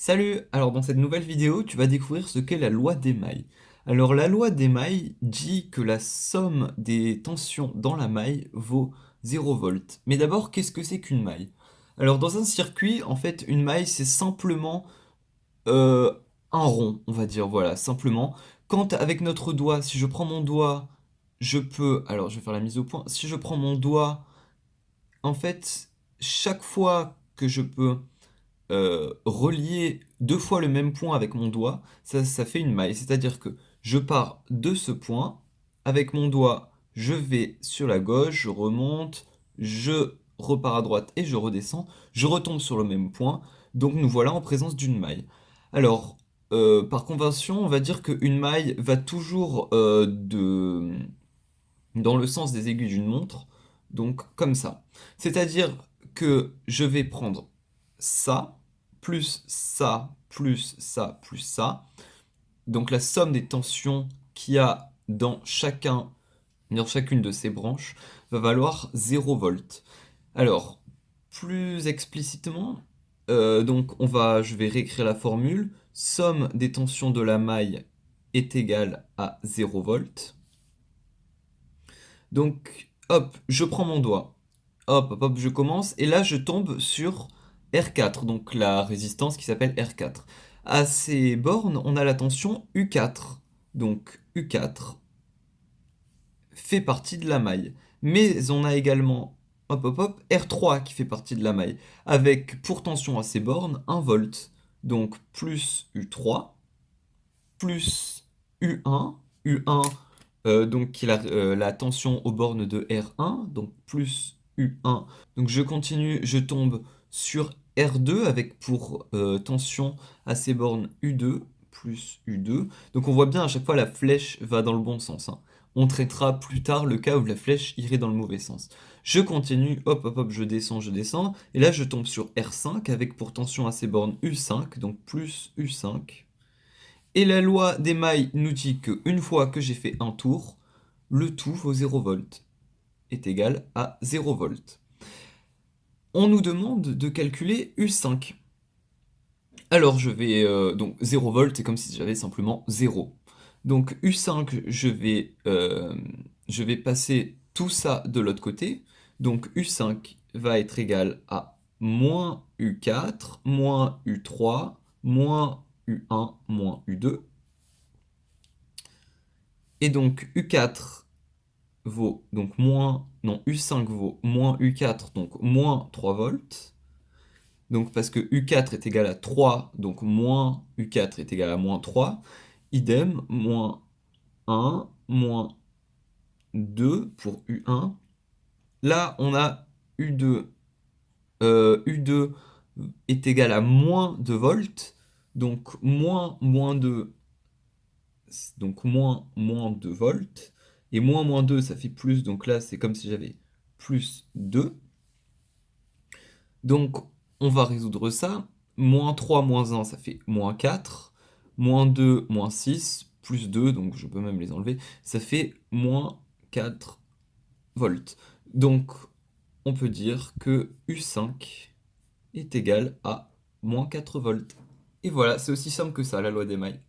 Salut! Alors dans cette nouvelle vidéo, tu vas découvrir ce qu'est la loi d'émail. Alors la loi d'émail dit que la somme des tensions dans la maille vaut 0 volt. Mais d'abord, qu'est-ce que c'est qu'une maille? Alors dans un circuit, en fait, une maille c'est simplement euh, un rond, on va dire, voilà, simplement. Quand avec notre doigt, si je prends mon doigt, je peux... Alors je vais faire la mise au point. Si je prends mon doigt, en fait, chaque fois que je peux relier deux fois le même point avec mon doigt, ça fait une maille. C'est-à-dire que je pars de ce point, avec mon doigt, je vais sur la gauche, je remonte, je repars à droite et je redescends, je retombe sur le même point, donc nous voilà en présence d'une maille. Alors, par convention, on va dire qu'une maille va toujours dans le sens des aiguilles d'une montre, donc comme ça. C'est-à-dire que je vais prendre ça, plus ça, plus ça, plus ça. Donc la somme des tensions qu'il y a dans chacune de ces branches va valoir 0 volt. Alors, plus explicitement, je vais réécrire la formule. Somme des tensions de la maille est égale à 0 volt. Donc, hop, je prends mon doigt. Hop, hop, hop, je commence. Et là, je tombe sur R4, donc la résistance qui s'appelle R4. À ces bornes, on a la tension U4. Donc, U4 fait partie de la maille. Mais on a également, hop, hop, hop, R3 qui fait partie de la maille. Avec, pour tension à ces bornes, 1 volt. Donc, plus U3, plus U1. U1 donc qui est la tension aux bornes de R1, donc plus U1. Donc je continue, je tombe sur R2 avec pour tension à ces bornes U2 plus U2. Donc on voit bien à chaque fois la flèche va dans le bon sens, hein. On traitera plus tard le cas où la flèche irait dans le mauvais sens. Je continue, hop hop hop, je descends, et là je tombe sur R5 avec pour tension à ces bornes U5, donc plus U5. Et la loi des mailles nous dit qu'une fois que j'ai fait un tour, le tout vaut 0 volt est égal à 0 volt. On nous demande de calculer U5. Alors je vais... donc 0 volt, c'est comme si j'avais simplement 0. Donc U5, je vais passer tout ça de l'autre côté. Donc U5 va être égal à moins U4, moins U3, moins U1, moins U2. Et donc U4 vaut donc moins, non, U5 vaut moins U4, donc moins 3 volts. Donc parce que U4 est égal à 3, donc moins U4 est égal à moins 3. Idem, moins 1, moins 2 pour U1. Là, on a U2. U2 est égal à moins 2 volts. Donc moins 2, donc moins 2 volts. Et moins 2, ça fait plus. Donc là, c'est comme si j'avais plus 2. Donc, on va résoudre ça. Moins 3 moins 1, ça fait moins 4. Moins 2 moins 6, plus 2, donc je peux même les enlever. Ça fait moins 4 volts. Donc, on peut dire que U5 est égal à moins 4 volts. Et voilà, c'est aussi simple que ça, la loi des mailles.